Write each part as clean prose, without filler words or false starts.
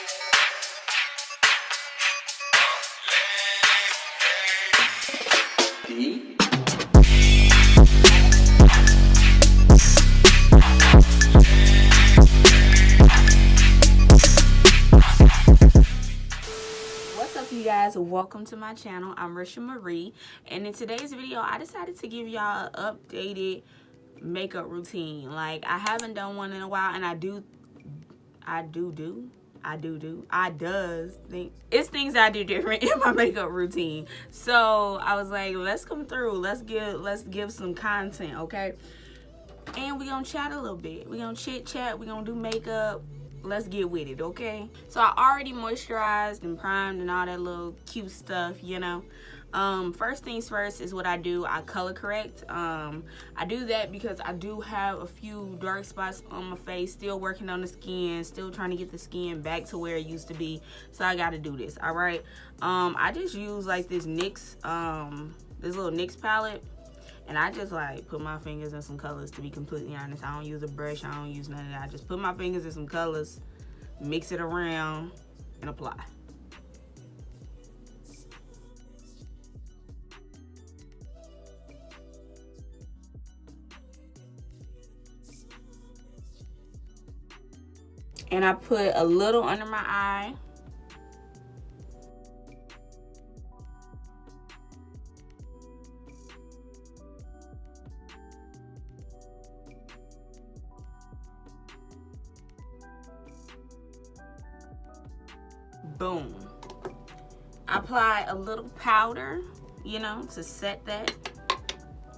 What's up, you guys? Welcome to my channel. I'm RishaaMariee, and in today's video I decided to give y'all an updated makeup routine. Like, I haven't done one in a while, and I does think it's things I do different in my makeup routine. So I was like, let's come through, let's give some content, okay? And we're gonna chat a little bit, we're gonna chit chat, we're gonna do makeup. Let's get with it, okay? So I already moisturized and primed and all that little cute stuff, you know. First things first is what I do. I color correct. I do that because I do have a few dark spots on my face. Still working on the skin. Still trying to get the skin back to where it used to be. So I got to do this. All right. I just use like this NYX, this little NYX palette. And I just like put my fingers in some colors, to be completely honest. I don't use a brush, I don't use none of that. I just put my fingers in some colors, mix it around, and apply. And I put a little under my eye. Boom. I apply a little powder, you know, to set that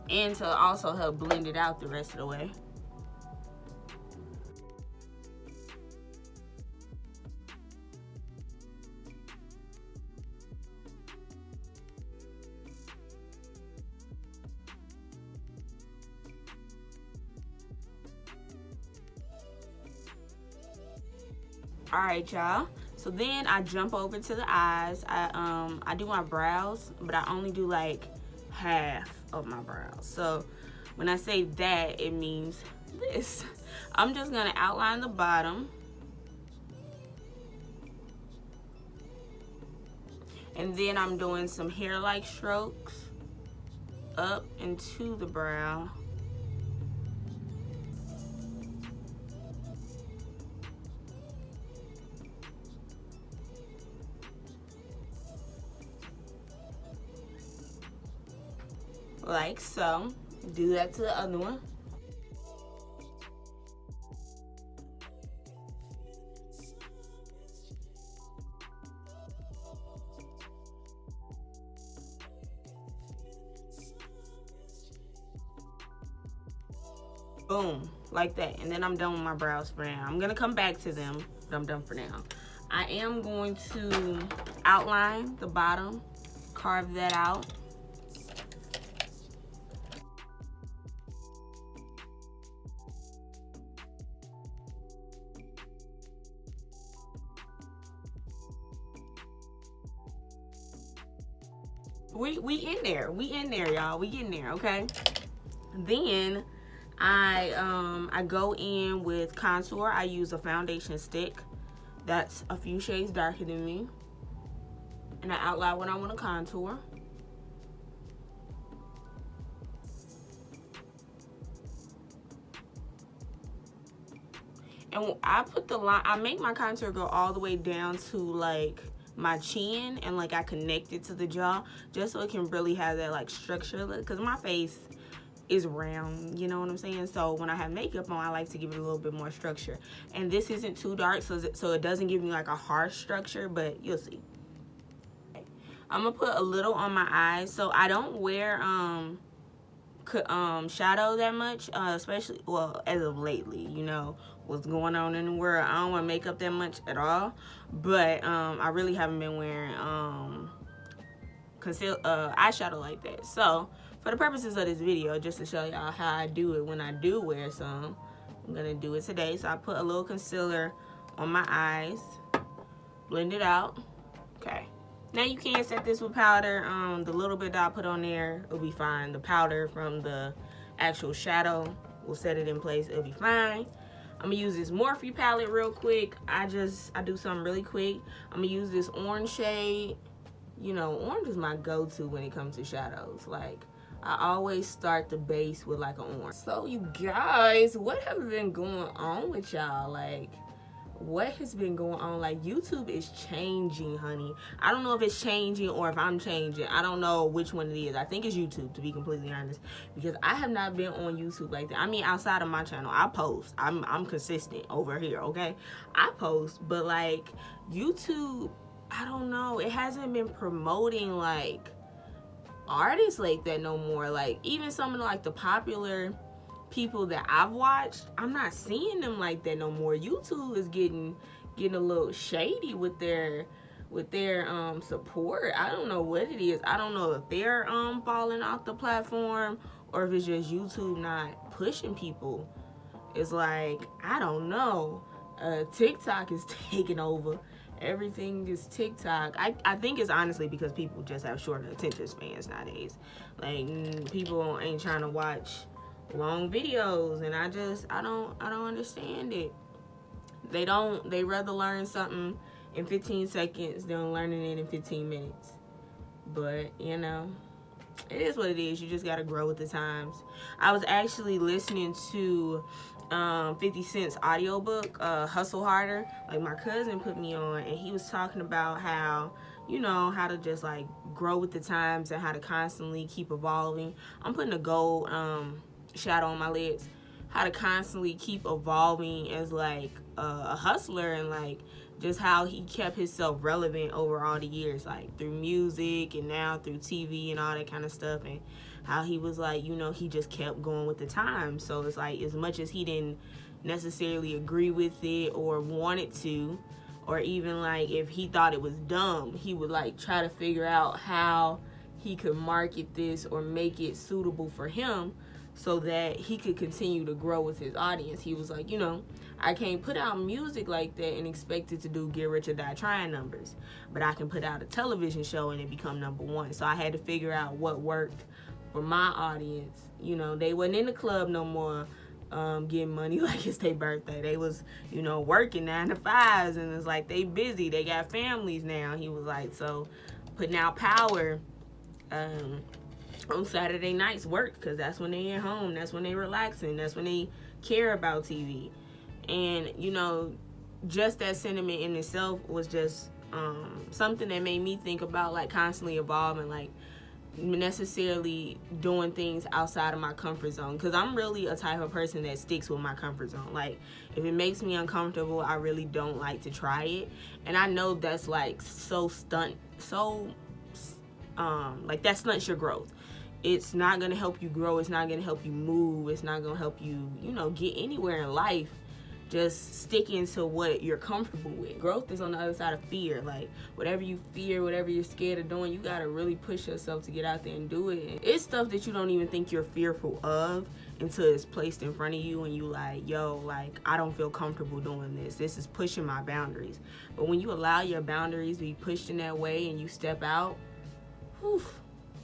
and to also help blend it out the rest of the way. All right, y'all. So then I jump over to the eyes. I do my brows, but I only do like half of my brows. So when I say that, it means this. I'm just gonna outline the bottom. And then I'm doing some hair-like strokes up into the brow. Like so. Do that to the other one. Boom, like that. And then I'm done with my brows for now. I'm gonna come back to them, but I'm done for now. I am going to outline the bottom, carve that out. We in there, y'all. We getting there, okay? Then I go in with contour. I use a foundation stick that's a few shades darker than me, and I outline what I want to contour. And I put the line, I make my contour go all the way down to like my chin, and like I connect it to the jaw just so it can really have that like structure look, because my face is round, you know what I'm saying? So when I have makeup on, I like to give it a little bit more structure. And this isn't too dark, so it doesn't give me like a harsh structure, but you'll see. I'm gonna put a little on my eyes. So I don't wear shadow that much, especially, well, as of lately, you know what's going on in the world. I don't wear makeup that much at all, but I really haven't been wearing eyeshadow like that. So for the purposes of this video, just to show y'all how I do it when I do wear some, I'm gonna do it today. So I put a little concealer on my eyes, blend it out. Okay, now you can set this with powder. The little bit that I put on there will be fine. The powder from the actual shadow will set it in place, it'll be fine. I'm gonna use this Morphe palette real quick. I do something really quick. I'm gonna use this orange shade. You know, orange is my go-to when it comes to shadows. Like, I always start the base with like an orange. So you guys, what have been going on with y'all? Like, what has been going on? Like, YouTube is changing, honey. I don't know if it's changing or if I'm changing. I don't know which one it is. I think it's YouTube, to be completely honest, because I have not been on YouTube like that. I mean, outside of my channel, I post. I'm consistent over here, okay? I post, but like YouTube, I don't know. It hasn't been promoting like artists like that no more. Like, even some of the, like, the popular people that I've watched, I'm not seeing them like that no more. YouTube is getting a little shady with their support. I don't know what it is. I don't know if they're falling off the platform or if it's just YouTube not pushing people. It's like, I don't know. TikTok is taking over. Everything is TikTok. I think it's honestly because people just have shorter attention spans nowadays. Like, people ain't trying to watch long videos, and I don't understand it. They rather learn something in 15 seconds than learning it in 15 minutes. But, you know, it is what it is. You just gotta grow with the times. I was actually listening to 50 Cent's audiobook, Hustle Harder. Like, my cousin put me on, and he was talking about how, you know, how to just like grow with the times and how to constantly keep evolving. I'm putting a gold shadow on my lids. How to constantly keep evolving as like a hustler, and like just how he kept himself relevant over all the years, like through music and now through TV and all that kind of stuff, and how he was like, you know, he just kept going with the times. So it's like, as much as he didn't necessarily agree with it or wanted to, or even like if he thought it was dumb, he would like try to figure out how he could market this or make it suitable for him so that he could continue to grow with his audience. He was like, you know, I can't put out music like that and expect it to do Get Rich or Die Trying numbers, but I can put out a television show and it become #1. So I had to figure out what worked for my audience. You know, they wasn't in the club no more getting money like it's their birthday. They was, you know, working 9 to 5s, and it's like they busy. They got families now. He was like, so putting out Power on Saturday nights work, because that's when they at home, that's when they relaxing, that's when they care about TV. And, you know, just that sentiment in itself was just something that made me think about like constantly evolving, like necessarily doing things outside of my comfort zone, because I'm really a type of person that sticks with my comfort zone. Like, if it makes me uncomfortable, I really don't like to try it. And I know that's like like that stunts your growth. It's not going to help you grow. It's not going to help you move. It's not going to help you, you know, get anywhere in life. Just sticking to what you're comfortable with. Growth is on the other side of fear. Like, whatever you fear, whatever you're scared of doing, you got to really push yourself to get out there and do it. It's stuff that you don't even think you're fearful of until it's placed in front of you and you like, yo, like, I don't feel comfortable doing this. This is pushing my boundaries. But when you allow your boundaries to be pushed in that way and you step out, whew,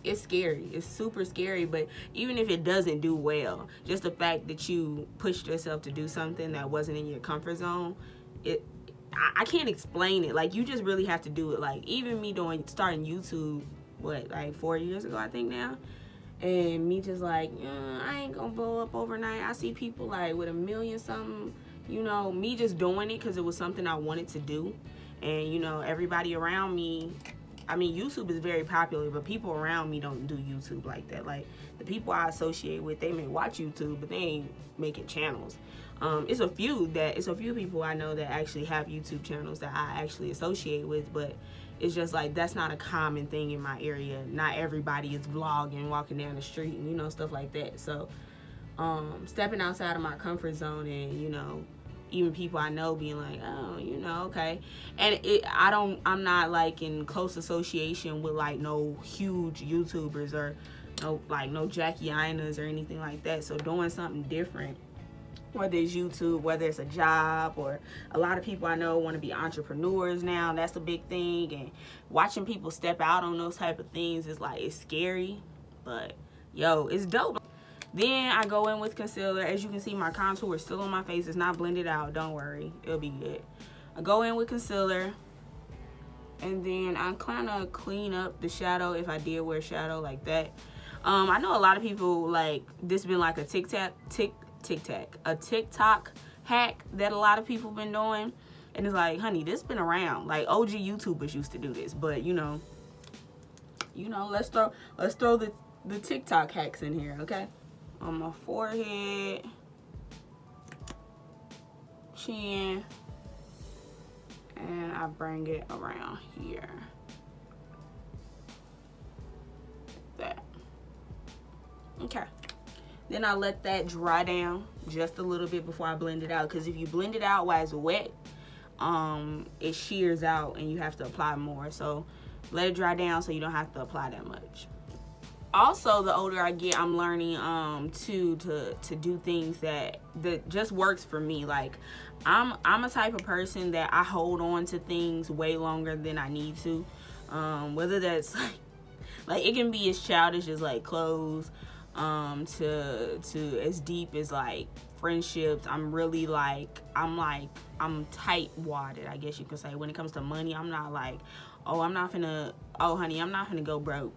it's scary. It's super scary. But even if it doesn't do well, just the fact that you pushed yourself to do something that wasn't in your comfort zone, I can't explain it. Like, you just really have to do it. Like, even me starting YouTube, like 4 years ago, I think now, and me just like, I ain't gonna blow up overnight. I see people like with 1 million something, you know, me just doing it because it was something I wanted to do. And, you know, everybody around me, I mean, YouTube is very popular, but people around me don't do YouTube like that. Like, the people I associate with, they may watch YouTube, but they ain't making channels. It's a few people I know that actually have YouTube channels that I actually associate with, but it's just like, that's not a common thing in my area. Not everybody is vlogging, walking down the street, and, you know, stuff like that. So, stepping outside of my comfort zone and, you know, even people I know being like, oh, you know, okay. And I'm not like in close association with like no huge YouTubers or no Jackie Inas or anything like that. So doing something different, whether it's YouTube, whether it's a job, or a lot of people I know want to be entrepreneurs now. That's a big thing. And watching people step out on those type of things is like, it's scary, but yo, it's dope. Then I go in with concealer. As you can see, my contour is still on my face. It's not blended out. Don't worry. It'll be good. I go in with concealer. And then I kind of clean up the shadow if I did wear shadow like that. I know a lot of people, like, this been like a TikTok hack that a lot of people been doing. And it's like, honey, this been around. Like, OG YouTubers used to do this. But, you know, let's throw the TikTok hacks in here, okay? On my forehead, chin, and I bring it around here. Like that. Okay. Then I let that dry down just a little bit before I blend it out. Because if you blend it out while it's wet, it shears out and you have to apply more. So let it dry down so you don't have to apply that much. Also, the older I get, I'm learning to do things that just works for me. Like, I'm a type of person that I hold on to things way longer than I need to. Whether that's like it can be as childish as like clothes, to as deep as like friendships. I'm tight wadded, I guess you could say. When it comes to money, I'm not like, honey, I'm not gonna go broke.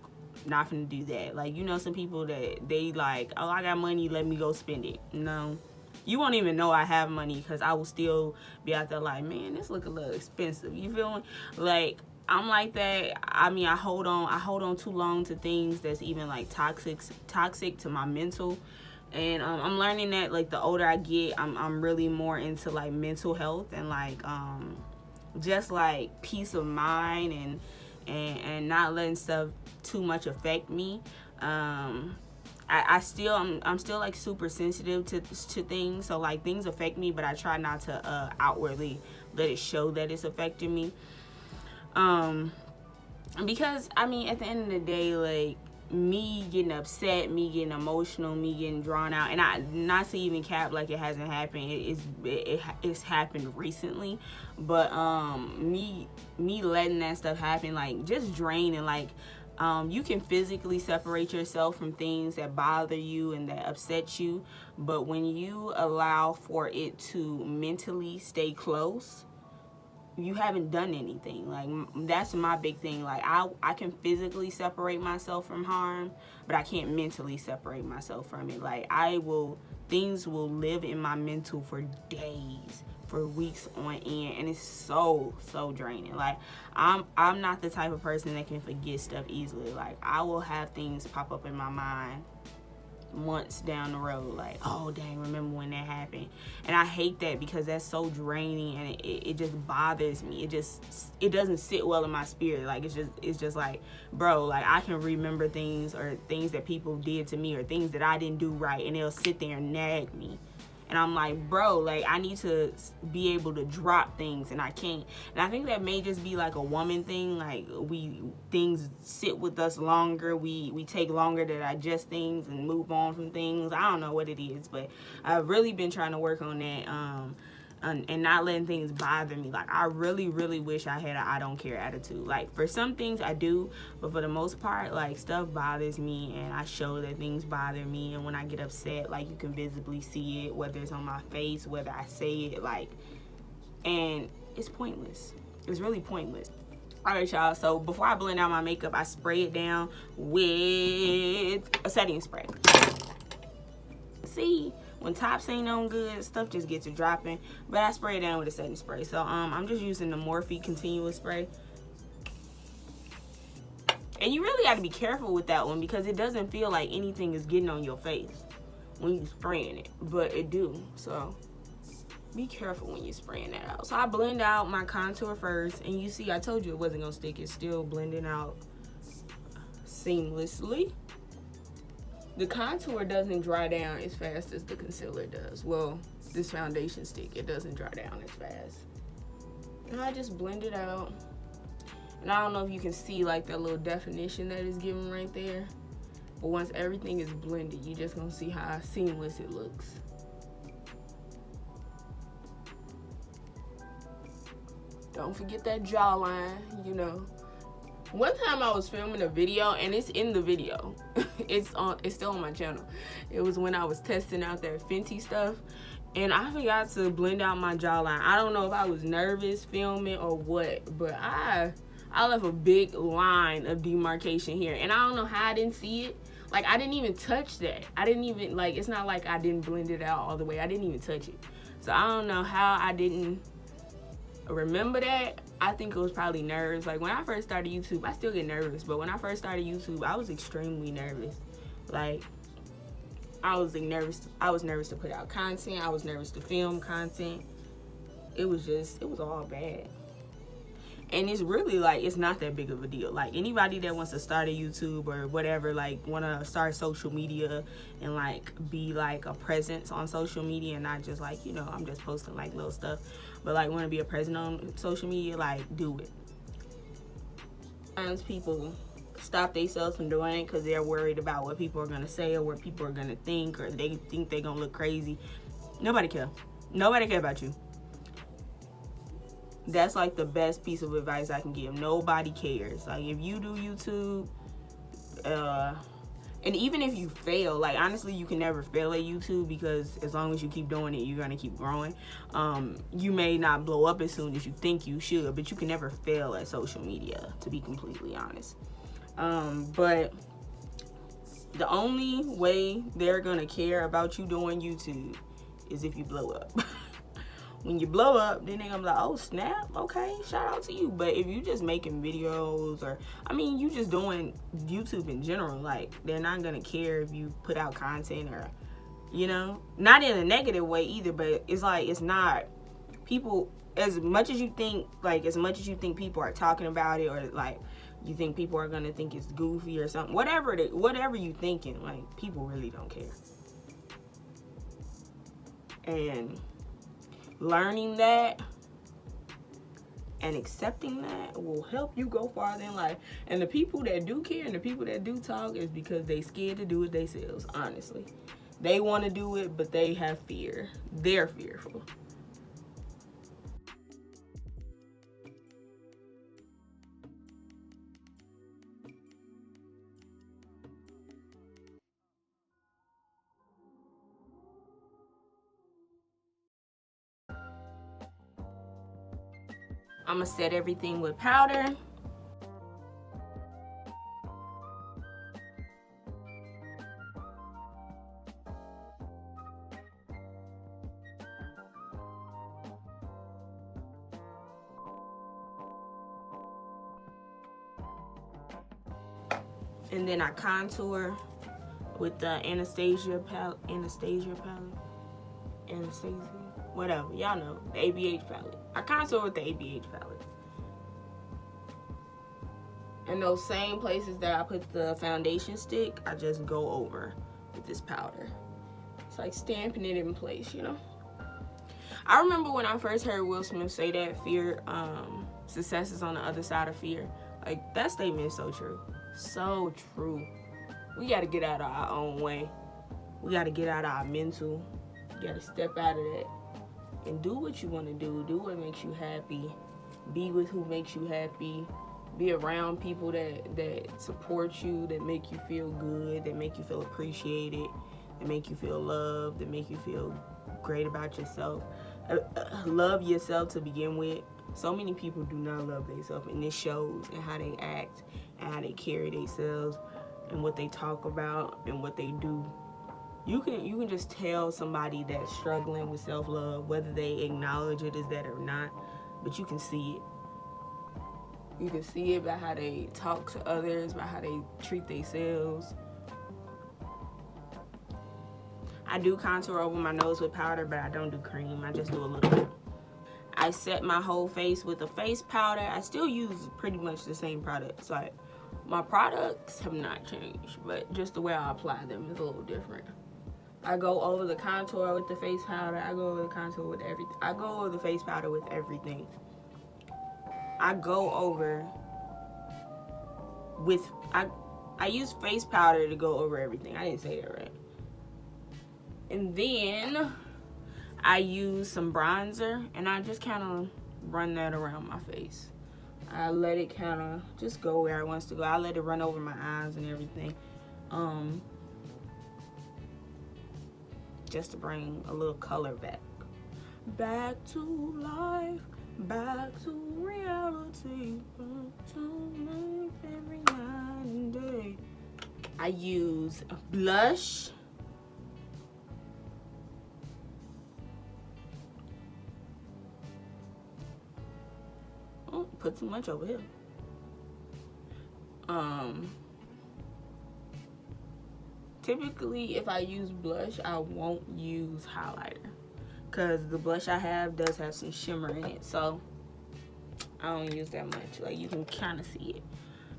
Not gonna do that. Like, you know, some people that they like, oh, I got money, let me go spend it. No, you won't even know I have money because I will still be out there like, man, this look a little expensive. You feel me? Like, I'm like that. I mean, I hold on too long to things that's even like toxic to my mental. And I'm learning that, like, the older I get, I'm really more into like mental health and like just like peace of mind and not letting stuff too much affect me. I'm still like super sensitive to things, so like things affect me, but I try not to outwardly let it show that it's affecting me. Because I mean, at the end of the day, like, me getting upset, me getting emotional, me getting drawn out, and I not to even cap like it hasn't happened. It's happened recently, but me letting that stuff happen, like, just drain. And like, you can physically separate yourself from things that bother you and that upset you, but when you allow for it to mentally stay close, you haven't done anything. Like, that's my big thing. Like, I can physically separate myself from harm, but I can't mentally separate myself from it. Like, things will live in my mental for days, for weeks on end, and it's so draining. Like, I'm not the type of person that can forget stuff easily. Like, I will have things pop up in my mind months down the road, like, oh dang, remember when that happened. And I hate that because that's so draining, and it just bothers me. It doesn't sit well in my spirit. Like, it's just like, bro, like, I can remember things or things that people did to me or things that I didn't do right, and they'll sit there and nag me. And I'm like, bro, like, I need to be able to drop things, and I can't. And I think that may just be like a woman thing. Like, things sit with us longer. We take longer to digest things and move on from things. I don't know what it is, but I've really been trying to work on that, and not letting things bother me. Like, I really wish I had an I don't care attitude. Like, for some things I do, but for the most part, like, stuff bothers me, and I show that things bother me. And when I get upset, like, you can visibly see it, whether it's on my face, whether I say it, like, and it's pointless. It's really pointless. All right, y'all, so before I blend out my makeup, I spray it down with a setting spray. See, when tops ain't on good, stuff just gets to dropping. But I spray it down with a setting spray. So I'm just using the Morphe continuous spray. And you really got to be careful with that one because it doesn't feel like anything is getting on your face when you're spraying it. But it do. So be careful when you're spraying that out. So I blend out my contour first. And you see, I told you it wasn't going to stick. It's still blending out seamlessly. The contour doesn't dry down as fast as the concealer does. Well, this foundation stick, it doesn't dry down as fast. And I just blend it out. And I don't know if you can see like that little definition that it's giving right there. But once everything is blended, you're just gonna see how seamless it looks. Don't forget that jawline, you know. One time I was filming a video, and it's in the video. It's still on my channel. It was when I was testing out that Fenty stuff, and I forgot to blend out my jawline. I don't know if I was nervous filming or what, but I left a big line of demarcation here, and I don't know how I didn't see it. Like, I didn't even touch that. I didn't even, like, it's not like I didn't blend it out all the way. I didn't even touch it. So I don't know how I didn't remember that. I think it was probably nerves. Like, when I first started YouTube, I still get nervous, but when I first started YouTube, I was extremely nervous. Like, I was nervous to put out content. I was nervous to film content. It was all bad. And it's really, like, it's not that big of a deal. Like, anybody that wants to start a YouTube or whatever, like, want to start social media and, like, be, like, a presence on social media and not just, like, you know, I'm just posting, like, little stuff. But, like, want to be a presence on social media, like, do it. Sometimes people stop themselves from doing it because they're worried about what people are going to say or what people are going to think, or they think they're going to look crazy. Nobody care. Nobody care about you. That's like the best piece of advice I can give. Nobody cares. Like, if you do YouTube, and even if you fail, like, honestly, you can never fail at YouTube, because as long as you keep doing it, you're gonna keep growing. You may not blow up as soon as you think you should, but you can never fail at social media, to be completely honest. But the only way they're gonna care about you doing YouTube is if you blow up. When you blow up, then they're gonna be like, oh snap, okay, shout out to you. But if you just making videos, or, I mean, you just doing YouTube in general, like, they're not gonna care if you put out content, or, you know, not in a negative way either, but it's like, it's not, people, as much as you think people are talking about it, or, like, you think people are gonna think it's goofy or something, whatever you thinking, like, people really don't care. And learning that and accepting that will help you go farther in life. And the people that do care and the people that do talk is because they scared to do it themselves, honestly. They want to do it, but they have fear. They're fearful. I'm gonna set everything with powder. And then I contour with the Anastasia palette, whatever, y'all know, the ABH palette. I contour with the ABH palette. And those same places that I put the foundation stick, I just go over with this powder. It's like stamping it in place, you know? I remember when I first heard Will Smith say that success is on the other side of fear. Like, that statement is so true. So true. We gotta get out of our own way. We gotta get out of our mental. You gotta step out of that and do what you want to do. Do what makes you happy. Be with who makes you happy. Be around people that support you, that make you feel good, that make you feel appreciated, that make you feel loved, that make you feel great about yourself. Love yourself to begin with. So many people do not love themselves, and this shows in how they act and how they carry themselves and what they talk about and what they do. You can just tell somebody that's struggling with self-love, whether they acknowledge it as that or not, but you can see it. You can see it by how they talk to others, by how they treat themselves. I do contour over my nose with powder, but I don't do cream. I just do a little bit. I set my whole face with a face powder. I still use pretty much the same products. Like, my products have not changed, but just the way I apply them is a little different. I go over the contour with the face powder. I go over the contour with everything. I go over the face powder with everything. I go over with, I use face powder to go over everything. I didn't say that right. And then I use some bronzer, and I just kind of run that around my face. I let it kind of just go where it wants to go. I let it run over my eyes and everything. Just to bring a little color back. Back to life, back to reality, back to life every night and day. I use blush. Oh, put too much over here. Typically, if I use blush, I won't use highlighter, because the blush I have does have some shimmer in it, so I don't use that much. Like, you can kind of see it.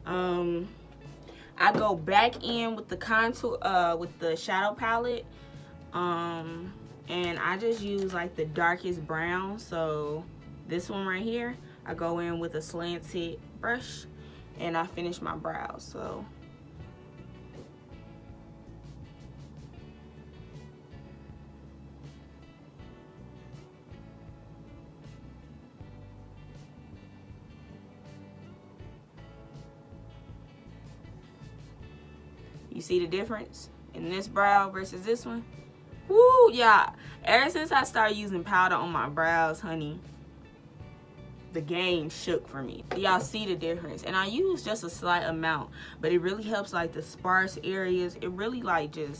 I go back in with the contour, with the shadow palette, and I just use like the darkest brown. So this one right here, I go in with a slanted brush, and I finish my brows. So you see the difference in this brow versus this one? Woo, yeah. Ever since I started using powder on my brows, honey, the game shook for me. Y'all see the difference. And I use just a slight amount, but it really helps like the sparse areas. It really like it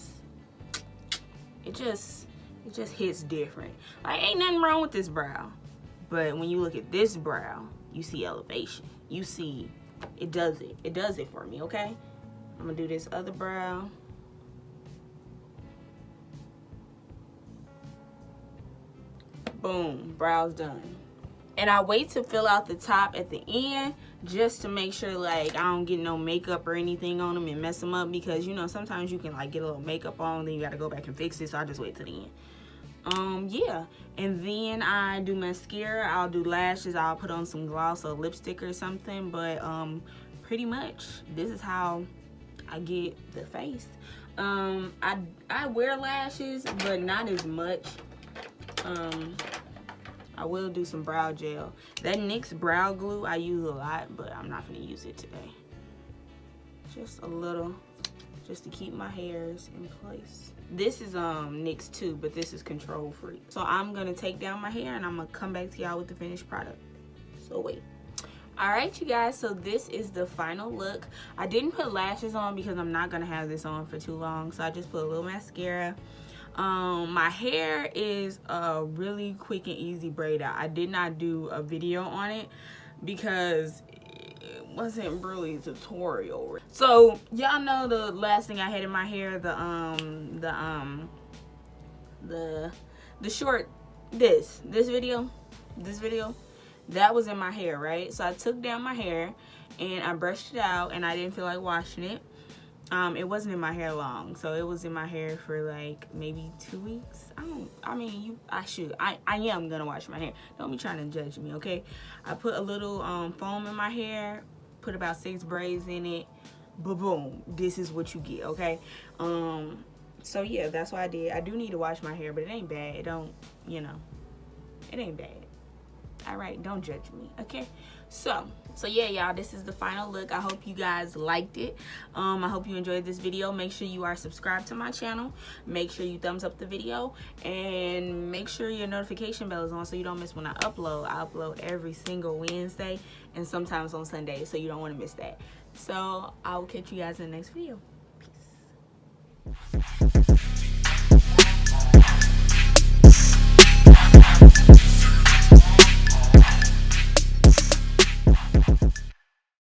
just hits different. Like, ain't nothing wrong with this brow. But when you look at this brow, you see elevation. You see, it does it. It does it for me, okay? I'm gonna do this other brow. Boom, brow's done. And I wait to fill out the top at the end, just to make sure like I don't get no makeup or anything on them and mess them up, because you know sometimes you can like get a little makeup on, then you gotta go back and fix it. So I just wait till the end. Yeah, and then I do mascara, I'll do lashes, I'll put on some gloss or lipstick or something. But pretty much this is how I get the face. I wear lashes, but not as much. I will do some brow gel. That NYX brow glue I use a lot, but I'm not gonna use it today. Just a little, just to keep my hairs in place. This is NYX too, but this is control free. So I'm gonna take down my hair and I'm gonna come back to y'all with the finished product. So wait. Alright, you guys, so this is the final look. I didn't put lashes on because I'm not gonna have this on for too long, so I just put a little mascara. My hair is a really quick and easy braid out. I did not do a video on it because it wasn't really a tutorial. So y'all know the last thing I had in my hair, the short, this video, that was in my hair, right? So I took down my hair and I brushed it out, and I didn't feel like washing it. It wasn't in my hair long, so it was in my hair for like maybe 2 weeks. I am gonna wash my hair. Don't be trying to judge me, okay? I put a little foam in my hair, put about 6 braids in it. Boom, this is what you get, okay? So yeah, that's what I did. I do need to wash my hair, but it ain't bad. It don't, you know, it ain't bad. All right, don't judge me, okay? So yeah, y'all, this is the final look. I hope you guys liked it. I hope you enjoyed this video. Make sure you are subscribed to my channel. Make sure you thumbs up the video, and make sure your notification bell is on so you don't miss when I upload. I upload every single Wednesday and sometimes on Sunday, so you don't want to miss that. So I will catch you guys in the next video. Peace.